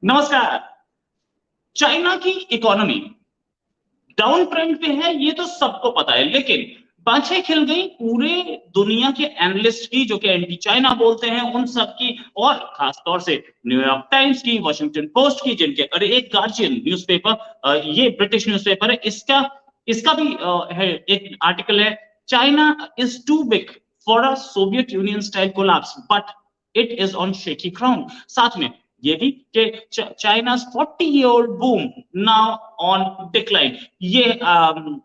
नमस्कार। चाइना की economy down trend पे है, ये तो सबको पता है, लेकिन बाछें खिल गई पूरे दुनिया के एनालिस्ट की, जो कि एंटी चाइना बोलते हैं, उन सब की, और खासतौर से न्यूयॉर्क टाइम्स की, वॉशिंगटन पोस्ट की, जिनके अरे एक गार्जियन न्यूज़पेपर, ये ब्रिटिश न्यूज़पेपर है, इसका इसका भी है एक आर्टिकल है, China is too big for a Soviet Union style collapse but it is on shaky ground. साथ में ये भी कि China's 40-year boom now on decline, ये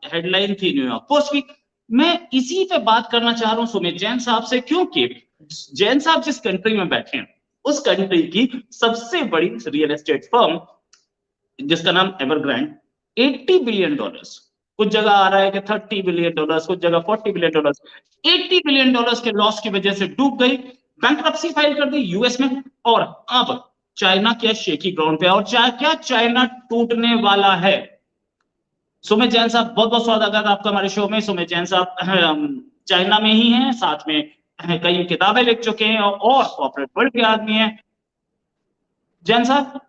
हेडलाइन थी न्यूयॉर्क पोस्ट की। मैं इसी पे बात करना चाह रहा हूं सुमित जैन साहब से, क्योंकि जैन साहब जिस कंट्री में बैठे हैं उस कंट्री की सबसे बड़ी रियल एस्टेट फर्म, जिसका नाम एवरग्रांड, $80 बिलियन, कुछ जगह आ रहा है कि $30 बिलियन, कुछ जगह $40 बिलियन, $80 बिलियन के लॉस की वजह से डूब गई, बैंक्रप्सी फाइल कर दी यूएस में, और अब चाइना क्या शेकी ग्राउंड पे, और क्या चाइना टूटने वाला है। सुमित जैन साहब, बहुत बहुत स्वागत है आपका हमारे शो में। सुमित जैन साहब चाइना में ही हैं, साथ में कई किताबें लिख चुके हैं और कॉर्पोरेट वर्ल्ड के आदमी हैं। जैन साहब,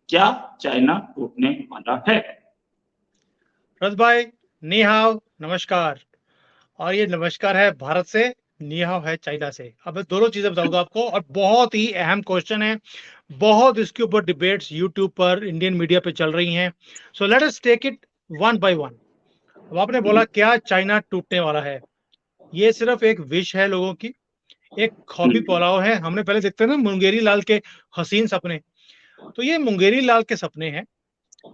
क्या चाइना टूटने वाला है? रथ भाई, नी हाव, नमस्कार। और ये नमस्कार है भारत से, नी हाव है चाइना से। अब मैं दोनों चीजें बताऊंगा आपको, और बहुत ही अहम क्वेश्चन है, बहुत इसके ऊपर डिबेट्स यूट्यूब पर, इंडियन मीडिया पे चल रही हैं। So let us take it one by one. अब आपने बोला क्या चाइना टूटने वाला है, ये सिर्फ एक विश है लोगों की, एक हॉबी पुलाव है। हमने पहले देखते हैं ना मुंगेरी लाल के हसीन सपने, तो ये मुंगेरी लाल के सपने हैं।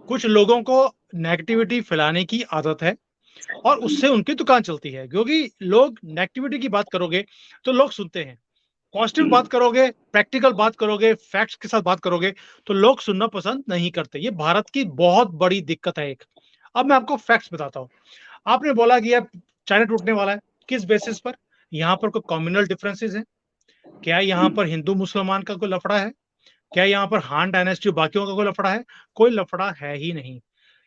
कुछ लोगों को नेगेटिविटी फैलाने की आदत है और उससे उनकी दुकान चलती है, क्योंकि लोग नेगेटिविटी की बात करोगे तो लोग सुनते हैं, पॉजिटिव बात करोगे, प्रैक्टिकल बात करोगे, फैक्ट्स के साथ बात करोगे तो लोग सुनना पसंद नहीं करते। ये भारत की बहुत बड़ी दिक्कत है एक। अब मैं आपको फैक्ट्स बताता हूँ। आपने बोला कि यार चाइना टूटने वाला है, किस बेसिस पर? यहाँ पर कोई कम्युनल डिफरेंसेस हैं क्या? यहाँ पर हिंदू मुसलमान का कोई लफड़ा है क्या? यहाँ पर हान डायनेस्टी बाकियों का कोई लफड़ा है? कोई लफड़ा है ही नहीं।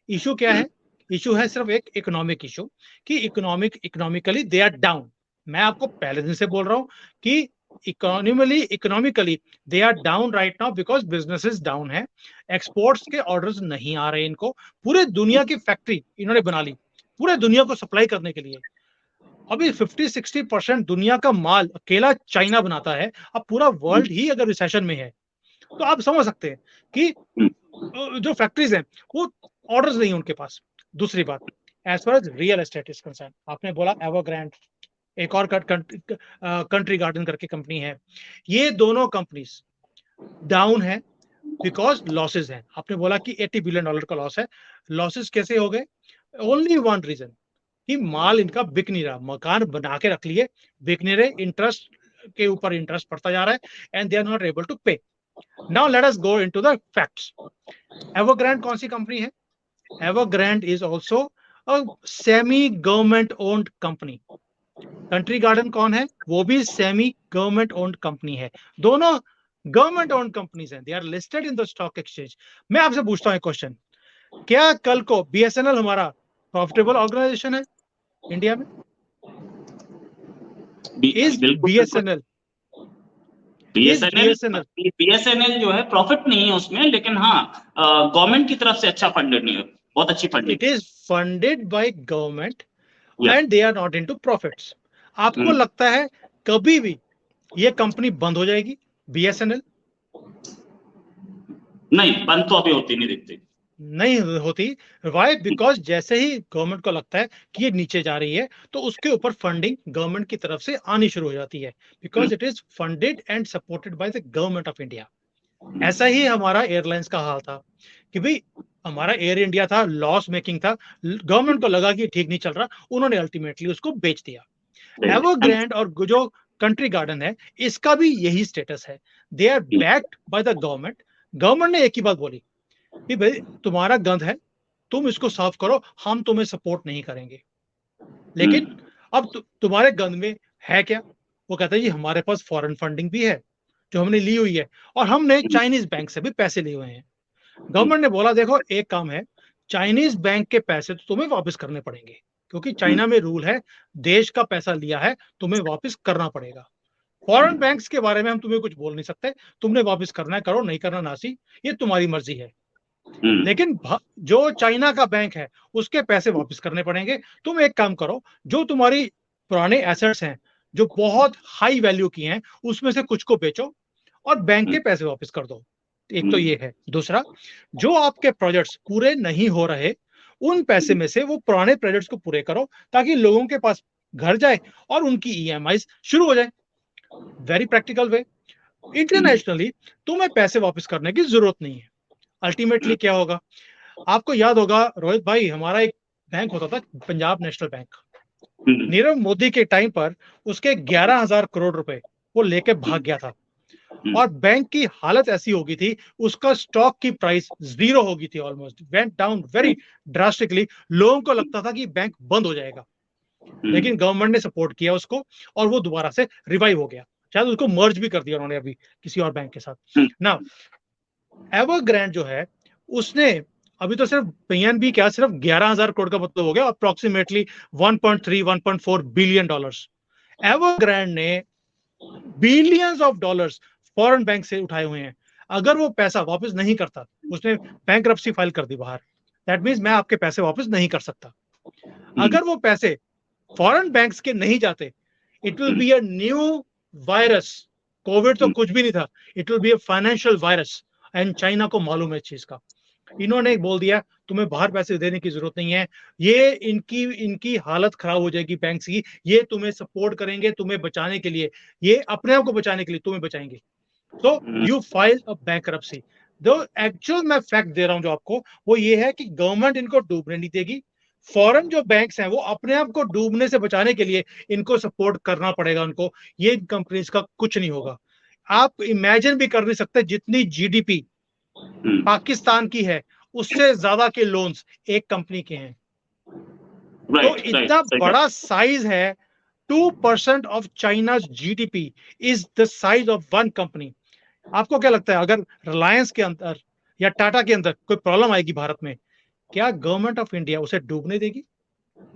इशू क्या है? इशू है सिर्फ एक इकोनॉमिक इशू, कि इकोनॉमिकली दे आर डाउन। मैं आपको पहले दिन से बोल रहा हूं कि economically they are down right now, because businesses down है, एक्सपोर्ट्स के ऑर्डर्स नहीं आ रहे इनको। पूरे दुनिया की फैक्ट्री इन्होंने बना ली पूरे दुनिया को सप्लाई करने के लिए। अभी 50-60% दुनिया का माल अकेला चाइना बनाता है। अब पूरा वर्ल्ड ही अगर रिसेशन में है तो आप समझ सकते हैं कि जो फैक्ट्रीज हैं वो ऑर्डर्स नहीं है उनके पास। दूसरी बात, as far as real estate is concern, आपने बोला एवरग्रांड, एक और कंट्री गार्डन करके कंपनी है, ये दोनों कंपनीज डाउन है बिकॉज लॉसेज हैं। आपने बोला कि $80 बिलियन का लॉस है। लॉसेज कैसे हो गए? ओनली वन रीजन, कि माल इनका बिक नहीं रहा। मकान बना के रख लिए, बिक नहीं रहे, इंटरेस्ट के ऊपर इंटरेस्ट पड़ता जा रहा है, and they are not able to pay. Now let us go into the facts. Evergrande कौन सी कंपनी है? Evergrande is also a semi government owned company. Country Garden कौन है? वो भी सेमी गवर्नमेंट ओन्ड कंपनी है। दोनों गवर्नमेंट ओन्ड कंपनीज हैं, they are listed in the stock exchange. मैं आपसे पूछता हूं एक क्वेश्चन, क्या कल को बीएसएनएल हमारा प्रॉफिटेबल ऑर्गेनाइजेशन है इंडिया में? इज बीएसएनएल बीएसएनएल जो है प्रॉफिट नहीं है उसमें, लेकिन हाँ गवर्नमेंट की तरफ से अच्छा फंडेड नहीं है, बहुत अच्छी funding. It is funded by government and they are not into profits. आपको लगता है कभी भी ये कंपनी बंद हो जाएगी बीएसएनएल? नहीं, बंद तो अभी होती नहीं दिखती, नहीं होती। वाई? बिकॉज जैसे ही गवर्नमेंट को लगता है कि ये नीचे जा रही है तो उसके ऊपर फंडिंग गवर्नमेंट की तरफ से आनी शुरू हो जाती है, because it is funded and supported by the government of India. ऐसा ही हमारा एयरलाइंस का हाल था कि भाई हमारा एयर इंडिया था, लॉस मेकिंग था, गवर्नमेंट को लगा कि ठीक नहीं चल रहा, उन्होंने अल्टीमेटली उसको बेच दिया। एवरग्रांड और जो कंट्री गार्डन है इसका भी यही स्टेटस है, they are backed by the government. Government ने एक ही बात बोली कि भाई तुम्हारा गंद है, तुम इसको साफ करो, हम तुम्हें सपोर्ट नहीं करेंगे। लेकिन अब तुम्हारे गंद में है क्या? वो कहता है जी हमारे पास फॉरेन फंडिंग भी है जो हमने ली हुई है, और हमने चाइनीज बैंक से भी पैसे लिए हुए हैं। गवर्नमेंट ने बोला देखो एक काम है, चाइनीज बैंक के पैसे तो तुम्हें वापस करने पड़ेंगे, क्योंकि चाइना में रूल है देश का पैसा लिया है तुम्हें वापस करना पड़ेगा। फॉरेन बैंक्स के बारे में हम तुम्हें कुछ बोल नहीं सकते, तुमने वापस करना है करो, नहीं करना नासी, ये तुम्हारी मर्जी है। लेकिन जो चाइना का बैंक है उसके पैसे वापस करने पड़ेंगे। तुम एक काम करो, जो तुम्हारी पुराने एसेट्स हैं जो बहुत हाई वैल्यू की हैं, उसमें से कुछ को बेचो और बैंक के पैसे वापस कर दो। एक तो ये है। दूसरा, जो आपके प्रोजेक्ट्स पूरे नहीं हो रहे, उन पैसे में से वो पुराने प्रोजेक्ट्स को पूरे करो, ताकि लोगों के पास घर जाए और उनकी ईएमआई शुरू हो जाए। Very practical way. इंटरनेशनली तुम्हें पैसे वापस करने की जरूरत नहीं है। अल्टीमेटली क्या होगा, आपको याद होगा रोहित भाई, हमारा एक बैंक होता था पंजाब नेशनल बैंक। नीरव मोदी के टाइम पर उसके 11,000 करोड़ रुपए वो लेके भाग गया था और बैंक की हालत ऐसी हो गई थी, उसका स्टॉक की प्राइस 0 हो गई थी, almost went down very drastically. लोगों को लगता था कि बैंक बंद हो जाएगा, लेकिन गवर्नमेंट ने सपोर्ट किया उसको और वो दोबारा से रिवाइव हो गया। शायद उसको मर्ज भी कर दिया उन्होंने अभी किसी और बैंक के साथ। नाउ एवरग्रांड जो है उसने अभी तो सिर्फ पीएनबी क्या सिर्फ 11,000 करोड़ का मतलब हो गया, अप्रोक्सीमेटली 1.3-1.4 बिलियन डॉलर्स। एवरग्रांड ने billions of dollars foreign bank से उठाए हुए हैं। अगर वो पैसा वापस नहीं करता, उसने बैंक्रप्सी फाइल कर दी बाहर, दैट मींस मैं आपके पैसे वापस नहीं कर सकता। अगर वो पैसे फॉरेन बैंक्स के नहीं जाते, it will be a new virus. Covid तो कुछ भी नहीं था, it will be a financial virus and China को मालूम है इस चीज का। इन्होंने बोल दिया तुम्हें बाहर पैसे देने की जरूरत नहीं है, ये इनकी हालत खराब हो जाएगी बैंक्स की, ये तुम्हें सपोर्ट करेंगे तुम्हें बचाने के लिए, ये अपने आप को बचाने के लिए तुम्हें बचाएंगे। तो यू फाइल अ बैंक्रप्सी। जो एक्चुअल मैं फैक्ट दे रहा हूं जो आपको, वो ये है कि गवर्नमेंट इनको डूबने नहीं देगी। फॉरेन जो बैंक्स हैं वो अपने आप को डूबने से बचाने के लिए इनको सपोर्ट करना पड़ेगा उनको। ये कंपनीज का कुछ नहीं होगा। आप इमेजिन भी कर नहीं सकते, जितनी जीडीपी पाकिस्तान की है उससे ज्यादा के लोन्स एक कंपनी के हैं। तो इतना बड़ा साइज है। 2% of China's GDP is the size of one company. आपको क्या लगता है, अगर रिलायंस के अंदर या टाटा के अंदर कोई प्रॉब्लम आएगी भारत में, क्या गवर्नमेंट ऑफ इंडिया उसे डूबने देगी?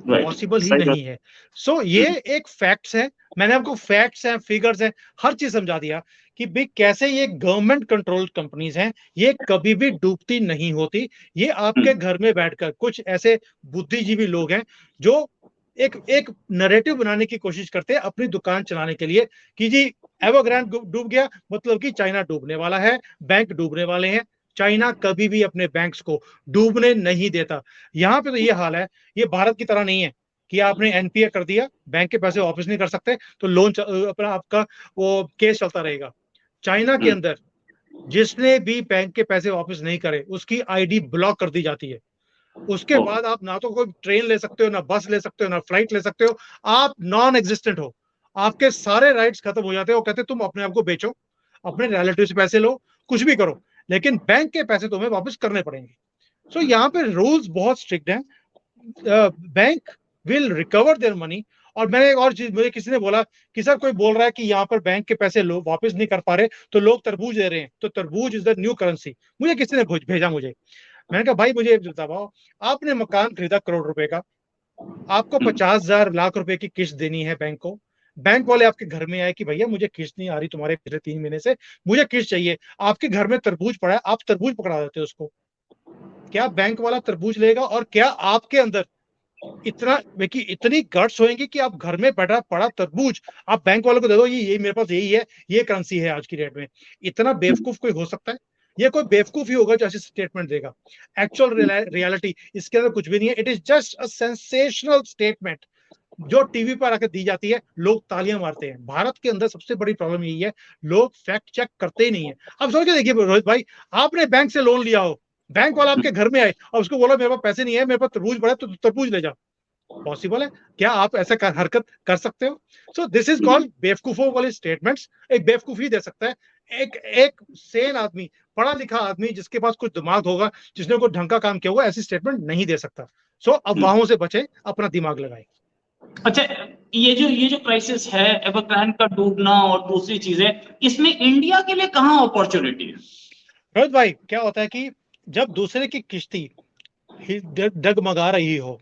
पॉसिबल ही नहीं है। सो ये एक फैक्ट्स है। मैंने आपको फैक्ट्स हैं, फिगर्स हैं, हर चीज समझा दिया कि भाई कैसे ये गवर्नमेंट कंट्रोल्ड कंपनीज हैं, ये कभी भी डूबती नहीं होती। ये आपके घर में बैठकर कुछ ऐसे बुद्धिजीवी लोग हैं जो एक नैरेटिव बनाने की कोशिश करते हैं अपनी दुकान चलाने के लिए कि जी एवरग्रांड डूब गया मतलब कि चाइना डूबने वाला है, बैंक डूबने वाले हैं। चाइना कभी भी अपने बैंक्स को डूबने नहीं देता। यहाँ पे तो ये हाल है, ये भारत की तरह नहीं है कि आपने एनपीए कर दिया, बैंक के पैसे वापस नहीं कर सकते तो लोन अपना आपका वो केस चलता रहेगा। चाइना के अंदर जिसने भी बैंक के पैसे वापस नहीं करे उसकी आईडी ब्लॉक कर दी जाती है। उसके बाद आप ना तो कोई ट्रेन ले सकते हो, ना बस ले सकते हो, ना फ्लाइट ले सकते हो। आप नॉन एग्जिस्टेंट हो, आपके सारे राइट्स खत्म हो जाते हो। कहते तुम अपने आप को बेचो, अपने रिलेटिव से पैसे लो, कुछ भी करो, लेकिन बैंक के पैसे तुम्हें वापस करने पड़ेंगे। सो यहाँ पे रूल्स बहुत स्ट्रिक्ट हैं। Bank will recover their money. और मैंने एक और चीज, मुझे किसी ने बोला कि सर कोई बोल रहा है कि यहाँ पर बैंक के पैसे लोग वापस नहीं कर पा रहे तो लोग तरबूज दे रहे हैं, तो तरबूज इज द न्यू करेंसी। मुझे किसी ने भेजा मुझे। मैंने कहा भाई मुझे बताओ, आपने मकान खरीदा करोड़ रुपए का, आपको 50,000 लाख रुपए की किस्त देनी है बैंक को। बैंक वाले आपके घर में आए कि भैया मुझे किस्त नहीं आ रही तुम्हारे पिछले 3 महीने से, मुझे किस्त चाहिए। आपके घर में तरबूज पड़ा है, आप तरबूज पकड़ा देते हो उसको। क्या बैंक वाला तरबूज लेगा? और क्या आपके अंदर इतनी गट्स होंगी कि आप घर में बैठा पड़ा तरबूज आप बैंक वालों को दे दो, ये मेरे पास यही है, ये करेंसी है आज की डेट में? इतना बेवकूफ कोई हो सकता है? ये कोई बेवकूफ ही होगा जो ऐसी स्टेटमेंट देगा। एक्चुअल रियलिटी इसके अंदर कुछ भी नहीं है। It is just a sensational statement जो टीवी पर आकर दी जाती है, लोग तालियां मारते हैं। भारत के अंदर सबसे बड़ी प्रॉब्लम यही है, लोग फैक्ट चेक करते ही नहीं है। अब सोच के देखिए रोहित भाई, आपने बैंक से लोन लिया हो, बैंक वाला आपके घर में आए और उसको बोला मेरे पास पैसे नहीं है, मेरे पास तरबूज पड़ा तो तरबूज ले जा। पॉसिबल है? क्या आप ऐसा हरकत कर सकते हो? सो दिस इज कॉल्ड बेवकूफों वाली स्टेटमेंट्स। एक बेवकूफ ही दे सकता है। एक सेन आदमी, पढ़ा लिखा आदमी जिसके पास कुछ दिमाग होगा, जिसने कोई ढंग का काम किया होगा, ऐसी स्टेटमेंट नहीं दे सकता। सो अफवाहों से बचे, अपना दिमाग लगाए। अच्छा, ये जो क्राइसिस है, एवरग्रांड का डूबना और दूसरी चीजें, इसमें इंडिया के लिए कहां अपॉर्चुनिटी है? रोहित भाई क्या होता है कि जब दूसरे की किश्ती डगमगा रही हो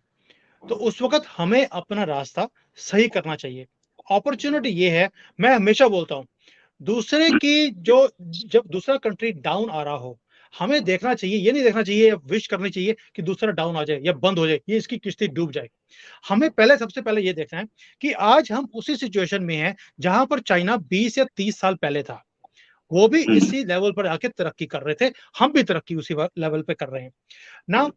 तो उस वक्त हमें अपना रास्ता सही करना चाहिए। अपॉर्चुनिटी ये है, मैं हमेशा बोलता हूँ, दूसरे की जो जब दूसरा कंट्री डाउन आ रहा हो, हमें देखना चाहिए, ये नहीं देखना चाहिए, विश करनी चाहिए कि दूसरा डाउन आ जाए या बंद हो जाए, ये इसकी किश्ती डूब जाए। हमें पहले सबसे पहले ये देखना है कि आज हम उसी सिचुएशन में हैं जहां पर चाइना 20 या 30 साल पहले था। वो भी इसी लेवल पर आके तरक्की कर रहे थे, हम भी तरक्की उसी लेवल पे कर रहे हैं ना।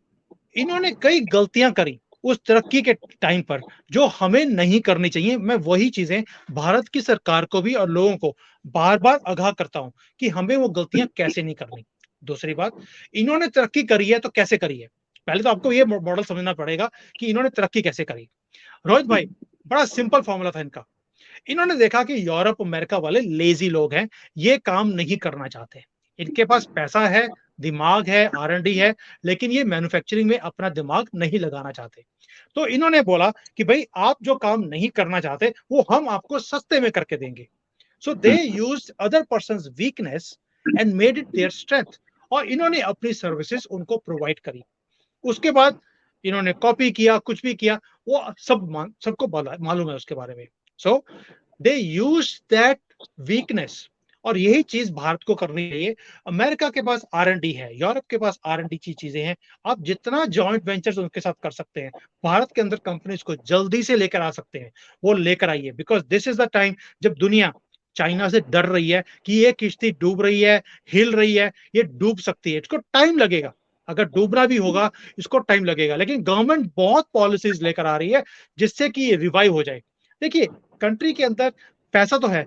इन्होंने कई गलतियां करी उस तरक्की के टाइम पर जो हमें नहीं करनी चाहिए। मैं वही चीजें भारत की सरकार को भी और लोगों को बार बार आगाह करता हूं कि हमें वो गलतियां कैसे नहीं करनी। दूसरी बात, इन्होंने तरक्की करी है तो कैसे करी है, पहले तो आपको ये मॉडल समझना पड़ेगा कि इन्होंने तरक्की कैसे करी। रोहित भाई, बड़ा सिंपल फॉर्मूला था इनका। इन्होंने देखा कि यूरोप अमेरिका वाले लेजी लोग हैं, ये काम नहीं करना चाहते, इनके पास पैसा है, दिमाग है, R&D है, लेकिन ये मैन्युफैक्चरिंग में अपना दिमाग नहीं लगाना चाहते। तो इन्होंने बोला कि भाई आप जो काम नहीं करना चाहते वो हम आपको सस्ते में करके देंगे। So they used other persons weakness and made it their strength, और इन्होंने अपनी सर्विसेज उनको प्रोवाइड करी। उसके बाद इन्होंने कॉपी किया, कुछ भी किया, वो सबको मालूम है उसके बारे में। सो दे यूज दैट वीकनेस, और यही चीज भारत को करनी चाहिए। अमेरिका के पास R&D है, यूरोप के पास R&D की चीजें हैं, आप जितना जॉइंट वेंचर्स उनके साथ कर सकते हैं, भारत के अंदर कंपनीज को जल्दी से लेकर आ सकते हैं, वो लेकर आइए। Because this is the time जब दुनिया चाइना से डर रही है कि ये किश्ती डूब रही है, हिल रही है, ये डूब सकती है, इसको टाइम लगेगा, अगर डूबना भी होगा इसको टाइम लगेगा, लेकिन गवर्नमेंट बहुत पॉलिसीज लेकर आ रही है जिससे कि ये रिवाइव हो जाए। देखिए, कंट्री के अंदर पैसा तो है,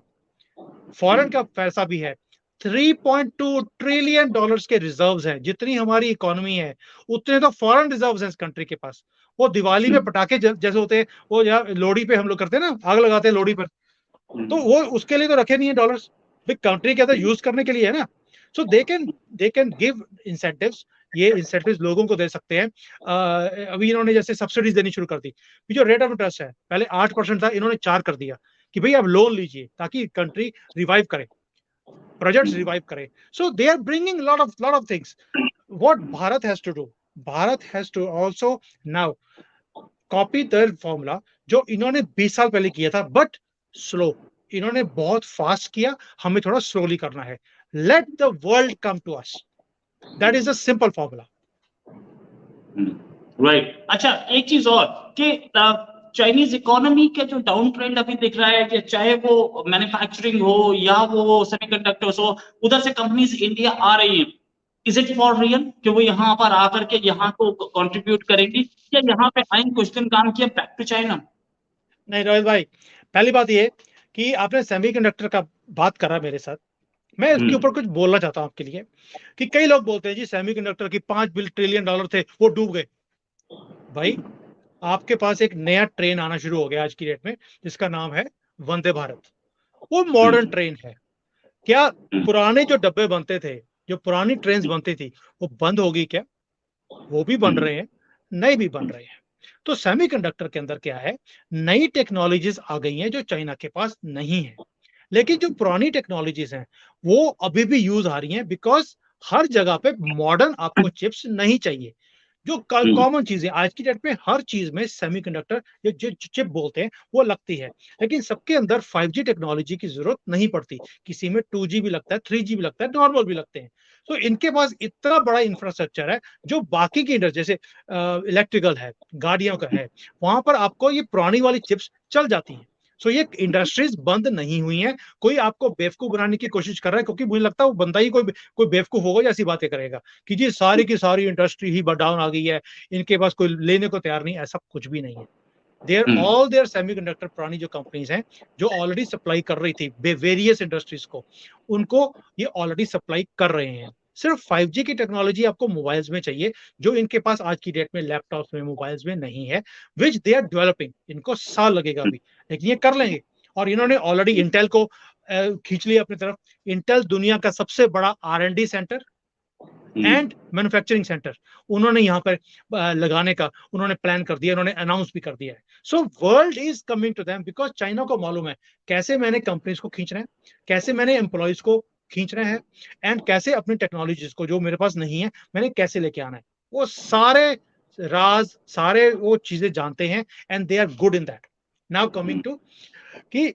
फॉरेन का पैसा भी है, 3.2 ट्रिलियन डॉलर्स के रिजर्व्स हैं, जितनी हमारी इकोनॉमी है उतने तो फॉरेन रिजर्व्स हैं इस कंट्री के पास। वो दिवाली में पटाखे जैसे होते हैं, वो लोहड़ी पे हम लोग करते हैं ना, आग लगाते हैं लोहड़ी पर, तो वो उसके लिए तो रखे नहीं है डॉलर्स, कंट्री के अंदर यूज करने के लिए है ना। सो दे कैन गिव इंसेंटिव्स, ये इंसेंटिव्स लोगों को दे सकते हैं। अभी इन्होंने जैसे सब्सिडीज देनी शुरू कर दी, जो रेट ऑफ इंटरेस्ट है पहले 8% था, इन्होंने 4 कर दिया कि भाई आप लोन लीजिए ताकि कंट्री रिवाइव करे, प्रोजेक्ट्स रिवाइव करे। So they are bringing lot of things. What Bharat has to do, Bharat has to also now copy the formula जो इन्होंने 20 साल पहले किया था, बट स्लो। इन्होंने बहुत फास्ट किया, हमें थोड़ा स्लोली करना है। Let the world come to us, that is a simple formula. Right. अच्छा, एक चीज और कि चाइनीज इकोनॉमी का जो डाउन ट्रेंड अभी दिख रहा है, कि चाहे वो मैन्युफैक्चरिंग हो या वो सेमीकंडक्टर्स हो, उधर से कंपनीज इंडिया आ रही हैं, इज इट फॉर रियल कि वो यहाँ पर आकर के यहाँ को कंट्रीब्यूट करेंगी, या यहाँ पे आइन कुछ दिन काम किया बैक टू चाइना? नहीं रोहित भाई, पहली बात ये कि आपने सेमीकंडक्टर का बात करा मेरे साथ, मैं इसके ऊपर कुछ बोलना चाहता हूं आपके लिए कि कई लोग बोलते हैं जी सेमीकंडक्टर की 5 ट्रिलियन डॉलर थे, वो डूब गए। भाई, आपके पास एक नया ट्रेन आना शुरू हो गया आज की डेट में जिसका नाम है वंदे भारत। वो मॉडर्न ट्रेन है। क्या पुराने जो डब्बे बनते थे, जो पुरानी ट्रेन बनती थी, वो बंद होगी क्या? वो भी बन रहे हैं, नए भी बन रहे हैं। तो सेमीकंडक्टर के अंदर क्या है, नई टेक्नोलॉजीज आ गई हैं जो चाइना के पास नहीं है, लेकिन जो पुरानी टेक्नोलॉजीज हैं वो अभी भी यूज आ रही हैं, बिकॉज हर जगह पे मॉडर्न आपको चिप्स नहीं चाहिए। जो कॉमन चीजें आज की डेट में हर चीज में सेमीकंडक्टर या जो चिप बोलते हैं वो लगती है, लेकिन सबके अंदर 5G टेक्नोलॉजी की जरूरत नहीं पड़ती। किसी में 2G भी लगता है, 3G भी लगता है, नॉर्मल भी लगते हैं। तो इनके पास इतना बड़ा इंफ्रास्ट्रक्चर है जो बाकी की इंडस्ट्री जैसे इलेक्ट्रिकल है, गाड़ियों का है, वहां पर आपको ये पुरानी वाली चिप्स चल जाती हैं। सो ये इंडस्ट्रीज बंद नहीं हुई हैं। कोई आपको बेवकूफ बनाने की कोशिश कर रहा है, क्योंकि मुझे लगता है वो बंदा ही कोई बेवकूफ होगा जैसी बातें करेगा कि जी सारी की सारी इंडस्ट्री ही डाउन आ गई है, इनके पास कोई लेने को तैयार नहीं। ऐसा कुछ भी नहीं है। देयर सेमीकंडक्टर पुरानी जो कंपनीज हैं जो ऑलरेडी सप्लाई कर रही थी वेरियस इंडस्ट्रीज को, उनको ये ऑलरेडी सप्लाई कर रहे हैं। सिर्फ 5G की टेक्नोलॉजी आपको मोबाइल्स में चाहिए, जो इनके पास आज की डेट में लैपटॉप्स में, मोबाइल्स में नहीं है, विच दे आर डेवलपिंग। इनको साल लगेगा अभी, लेकिन ये कर लेंगे। और इन्होंने ऑलरेडी इंटेल को खींच लिया अपनी तरफ। इंटेल दुनिया का सबसे बड़ा R&D centre and manufacturing centre उन्होंने यहाँ पर लगाने का उन्होंने प्लान कर दिया, उन्होंने अनाउंस भी कर दिया है। So world is coming to them, because China को मालूम है कैसे मैंने कंपनीज को खींचना है, कैसे मैंने एम्प्लॉयज को खींचना है, एंड कैसे अपनी टेक्नोलॉजीज को जो मेरे पास नहीं है मैंने कैसे लेके आना है। वो सारे राज, सारे वो चीजें जानते हैं, and they are good in that. Now coming to कि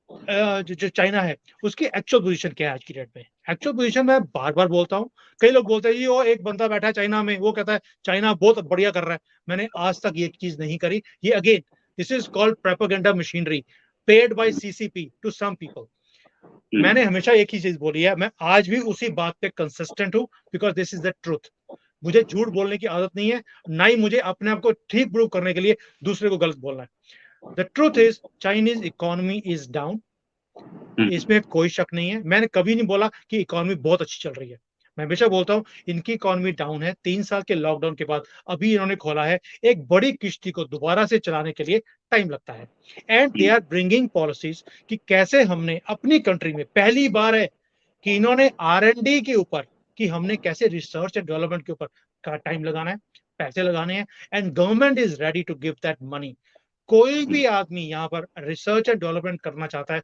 जो चाइना है उसकी एक्चुअल पोजीशन क्या है आज की डेट में। एक्चुअल पोजीशन मैं बार बार बोलता हूँ, कई लोग बोलते हैं ये वो एक बंदा बैठा है चाइना में, वो कहता है चाइना बहुत बढ़िया कर रहा है। मैंने आज तक ये चीज नहीं करी। ये again this is called propaganda machinery paid by CCP to some people. मैंने हमेशा एक ही चीज बोली है, मैं आज भी उसी बात पे कंसिस्टेंट हूँ, because this is the truth. मुझे झूठ बोलने की आदत नहीं है, ना ही मुझे अपने आप को ठीक प्रूव करने के लिए दूसरे को गलत बोलना है। The truth is Chinese economy is down, इसमें कोई शक नहीं है। मैंने कभी नहीं बोला कि इकोनॉमी बहुत अच्छी चल रही है। मैं हमेशा बोलता हूं इनकी इकोनॉमी डाउन है। 3 साल के लॉकडाउन के बाद अभी इन्होंने खोला है। एक बड़ी किश्ती को दोबारा से चलाने के लिए टाइम लगता है। And they are bringing policies कि कैसे हमने अपनी कंट्री में, पहली बार है कि इन्होंने R&D के ऊपर, कि हमने कैसे रिसर्च एंड डेवलपमेंट के ऊपर का टाइम लगाना है, पैसे लगाने हैं। And government is ready to give that money. कोई भी आदमी यहाँ पर रिसर्च एंड डेवलपमेंट करना चाहता है,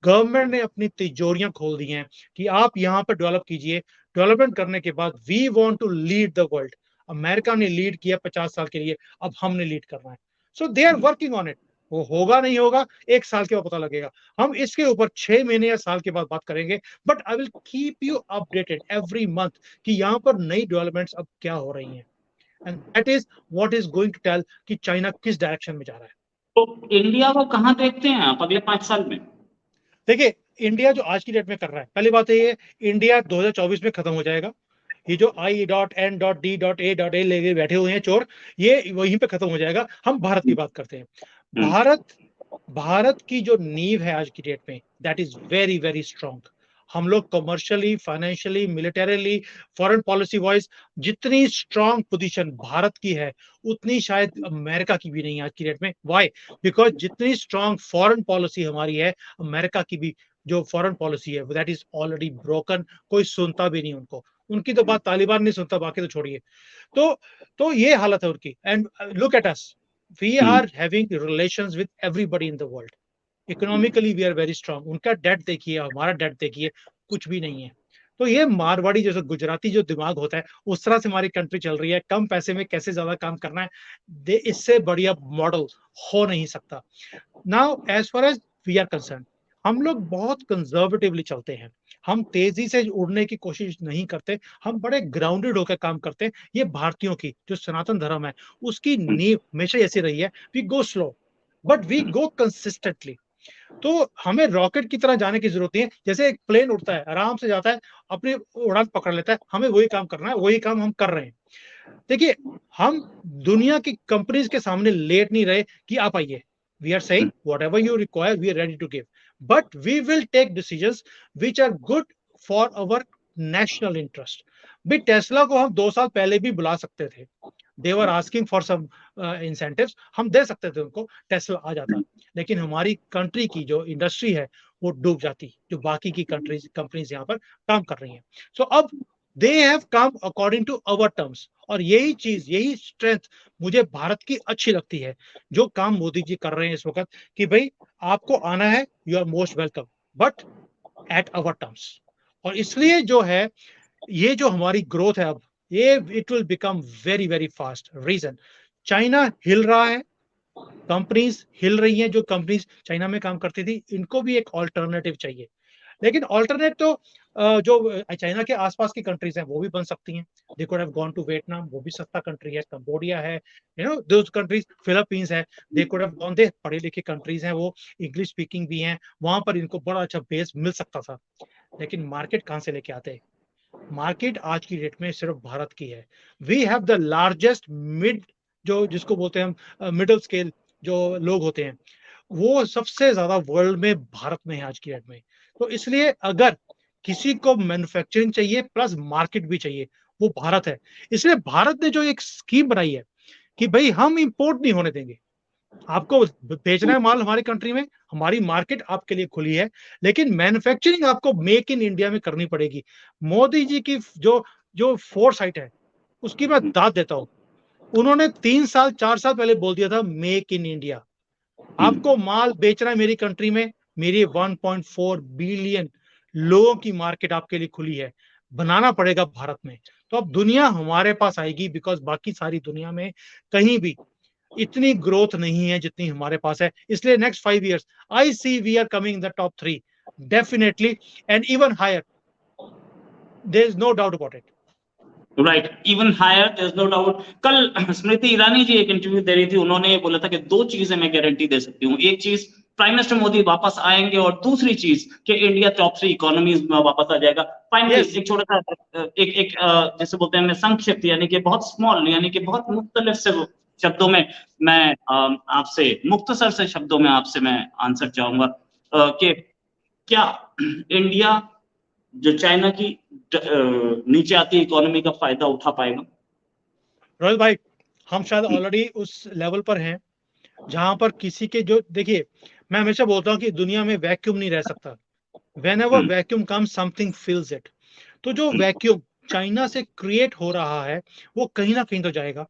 गवर्नमेंट ने अपनी तिजोरियां खोल दी हैं कि आप यहाँ पर डेवलप कीजिए। डेवलपमेंट करने के बाद we want to lead the world. America ने लीड किया 50 साल के लिए, अब हमने लीड करना है। So they are working on it. वो होगा नहीं होगा 1 साल के बाद पता लगेगा। हम इसके ऊपर 6 महीने या साल के बाद बात करेंगे। But I will keep you updated every month कि यहाँ पर नई डेवलपमेंट्स अब क्या हो रही हैं। And that is what is going to tell कि चाइना किस डायरेक्शन में जा रहा है। तो इंडिया को कहाँ देखते हैं आप अगले 5 साल में? देखिए, इंडिया जो आज की डेट में कर रहा है, पहली बात ये, इंडिया 2024 में खत्म हो जाएगा। ये जो I.N.D.A.A लेके बैठे हुए हैं चोर, ये वहीं पे खत्म हो जाएगा। हम भारत की बात करते हैं। भारत की जो नींव है आज की डेट में, that is very very strong. हम लोग commercially, financially, militarily, foreign policy wise जितनी स्ट्रॉन्ग पोजीशन भारत की है, उतनी शायद अमेरिका की भी नहीं है आज की डेट में। व्हाई? बिकॉज जितनी स्ट्रॉन्ग फॉरेन पॉलिसी हमारी है, अमेरिका की भी जो फॉरेन पॉलिसी है दैट इज ऑलरेडी ब्रोकन। कोई सुनता भी नहीं उनको, उनकी तो बात तालिबान नहीं सुनता, बाकी तो छोड़िए। तो ये हालत है उनकी। And look at us, we are having relations with everybody in the world. Economically we are very strong. उनका डेट देखिए, हमारा डेट देखिए, कुछ भी नहीं है। तो ये मारवाड़ी जैसे गुजराती जो दिमाग होता है, उस तरह से हमारी कंट्री चल रही है। कम पैसे में कैसे ज्यादा काम करना है, इससे बढ़िया मॉडल हो नहीं सकता। Now as far as we are concern, हम लोग बहुत कंजर्वेटिवली चलते हैं। हम तेजी से उड़ने की कोशिश नहीं करते, हम बड़े ग्राउंडेड होकर काम करते हैं। ये भारतीयों की जो सनातन धर्म है, उसकी नींव हमेशा ऐसी रही है, we go slow but we go consistently. तो हमें रॉकेट की तरह जाने की जरूरत नहीं है। जैसे एक प्लेन उड़ता है, आराम से जाता है, अपनी उड़ान पकड़ लेता है। हमें वही काम करना है, वही काम हम कर रहे हैं। देखिए, हम दुनिया की कंपनीज के सामने लेट नहीं रहे कि आप आइए। We are saying whatever you require we are ready to give, but we will take decisions which are good for our national interest. भी टेस्ला को हम 2 साल पहले भी बुला सकते थे। They were asking for some incentives, हम दे सकते थे उनको, टेस्ला आ जाता। लेकिन हमारी कंट्री की जो इंडस्ट्री है वो डूब जाती, जो बाकी की कंपनीज यहाँ पर काम कर रही हैं। सो अब they have come according to our terms. और यही चीज, यही स्ट्रेंथ मुझे भारत की अच्छी लगती है, जो काम मोदी जी कर रहे हैं इस वक्त, कि भाई आपको आना है, you are most welcome, but at our terms. और इसलिए जो है, ये जो हमारी ग्रोथ है अब, ये it will become very very fast. Reason, China हिल रहा है, कंपनीज हिल रही हैं। जो कंपनीज चाइना में काम करती थी, इनको भी एक ऑल्टरनेटिव चाहिए। लेकिन ऑल्टरनेट तो जो चाइना के आसपास की कंट्रीज हैं वो भी बन सकती हैं। They could have gone to Vietnam, वो भी सस्ता कंट्री है। कंबोडिया है, you know those countries, Philippines है, they could have gone. The पढ़े लिखे कंट्रीज हैं, वो इंग्लिश स्पीकिंग भी हैं, वहां पर इनको बड़ा अच्छा बेस मिल सकता था। लेकिन मार्केट कहां से लेके आते? मार्केट आज की डेट में सिर्फ भारत की है। We have the largest mid, जो जिसको बोलते हैं हम मिडिल स्केल जो लोग होते हैं, वो सबसे ज्यादा वर्ल्ड में भारत में है आज की डेट में। तो इसलिए अगर किसी को मैन्युफैक्चरिंग चाहिए प्लस मार्केट भी चाहिए, वो भारत है। इसलिए भारत ने जो एक स्कीम बनाई है कि भाई हम इंपोर्ट नहीं होने देंगे, आपको बेचना है माल हमारी कंट्री में, हमारी मार्केट आपके लिए खुली है, लेकिन मैन्युफैक्चरिंग आपको मेक इन इंडिया में करनी पड़ेगी। मोदी जी की जो जो फोरसाइट है, उसकी मैं दाद देता हूं। उन्होंने 3 साल 4 साल पहले बोल दिया था मेक इन इंडिया। आपको माल बेचना है मेरी कंट्री में, मेरी 1.4 बिलियन लोगों की मार्केट आपके लिए खुली है, बनाना पड़ेगा भारत में। तो अब दुनिया हमारे पास आएगी, बिकॉज बाकी सारी दुनिया में कहीं भी इतनी ग्रोथ नहीं है जितनी हमारे पास है। इसलिए next 5 years I see we are coming in the top 3 definitely and even higher, there is no doubt about it. Right, even higher, there is no doubt. कल स्मृति ईरानी जी एक इंटरव्यू दे रही थी, उन्होंने ये बोला था कि 2 चीजें मैं गारंटी दे सकती हूँ। एक चीज, प्राइम मिनिस्टर मोदी वापस आएंगे, और दूसरी चीज कि इंडिया टॉप 3 इकोनॉमीज में वापस आ जाएगा। Finally Yes. एक छोटा सा एक जैसे बोलते हैं संक्षिप्त, यानी कि बहुत स्मॉल, यानी कि बहुत मुख्तलिफ से शब्दों में मैं आपसे मुख्तसर से शब्दों में आपसे मैं आंसर चाहूंगा कि क्या इंडिया जो चाइना की नीचे आती इकोनॉमी का फायदा उठा पाएगा? रोहित भाई, हम शायद ऑलरेडी उस लेवल पर हैं जहां पर किसी के जो, देखिए मैं हमेशा बोलता हूं कि दुनिया में वैक्यूम नहीं रह सकता। Whenever vacuum comes something fills it। तो जो वैक्यूम चाइना से क्रिएट हो रहा है वो कहीं ना कहीं तो जाएगा।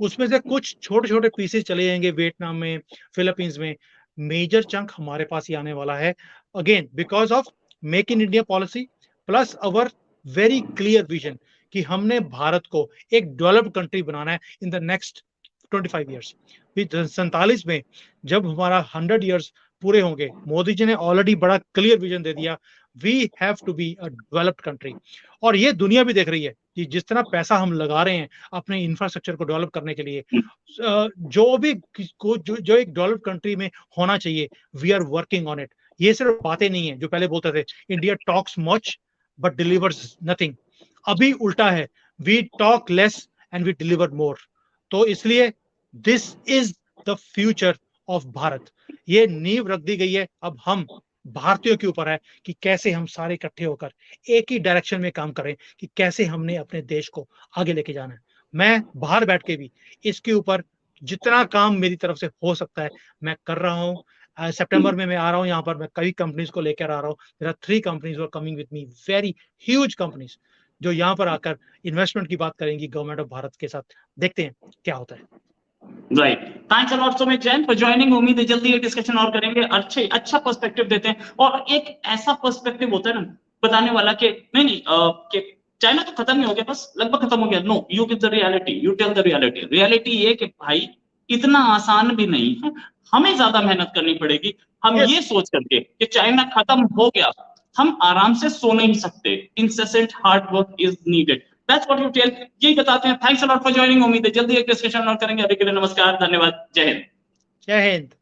उसमें से कुछ छोटे छोटे पीसेस चले जाएंगे वियतनाम में, फिलीपींस में। मेजर चंक हमारे पास ही आने वाला है, again because of make in India policy plus our very clear vision कि हमने भारत को एक डेवलप्ड कंट्री बनाना है इन द नेक्स्ट 25 years। 47 में जब हमारा 100 years पूरे होंगे, मोदी जी ने ऑलरेडी बड़ा क्लियर विजन दे दिया, we have to be a developed country. और ये दुनिया भी देख रही है कि जिस तरह पैसा हम लगा रहे हैं अपने इंफ्रास्ट्रक्चर को डेवलप करने के लिए, जो भी जो एक डेवलप्ड कंट्री में होना चाहिए, we are working on it. ये सिर्फ बातें नहीं है जो पहले बोलते थे India talks much but delivers nothing. अभी उल्टा है, we talk less and we deliver more. तो इसलिए this is the future of Bharat. ये नींव रख दी गई है, अब हम भारतीयों के ऊपर है कि कैसे हम सारे इकट्ठे होकर एक ही डायरेक्शन में काम करें कि कैसे हमने अपने देश को आगे लेके जाना है। मैं बाहर बैठ के भी इसके ऊपर जितना काम मेरी तरफ से हो सकता है मैं कर रहा हूँ। सितंबर में मैं आ रहा हूँ यहाँ पर, मैं कई कंपनीज को लेकर आ रहा हूँ। There are 3 companies are coming with me, very huge companies, जो यहाँ पर आकर इन्वेस्टमेंट की बात करेंगी गवर्नमेंट ऑफ भारत के साथ। देखते हैं क्या होता है। Right, thanks a lot so much Jain for joining. उम्मीद है जल्दी ये डिस्कशन और करेंगे, अच्छा पर्सपेक्टिव देते हैं, और एक ऐसा पर्सपेक्टिव होता है ना बताने वाला कि नहीं कि चाइना तो खत्म ही हो गया, बस लगभग खत्म हो गया। No, you give the reality, you tell the reality. Reality ये कि भाई इतना आसान भी नहीं है, हमें ज्यादा मेहनत करनी पड़ेगी। हम Yes. ये सोच करके कि चाइना खत्म हो गया, हम आराम से सो नहीं सकते। Incessant hard work is needed, that's what you tell. यही बताते हैं। Thanks a lot for joining. उम्मीद है जल्दी एक डिस्कशन और करेंगे। अभी के लिए नमस्कार, धन्यवाद, जय हिंद। जय हिंद।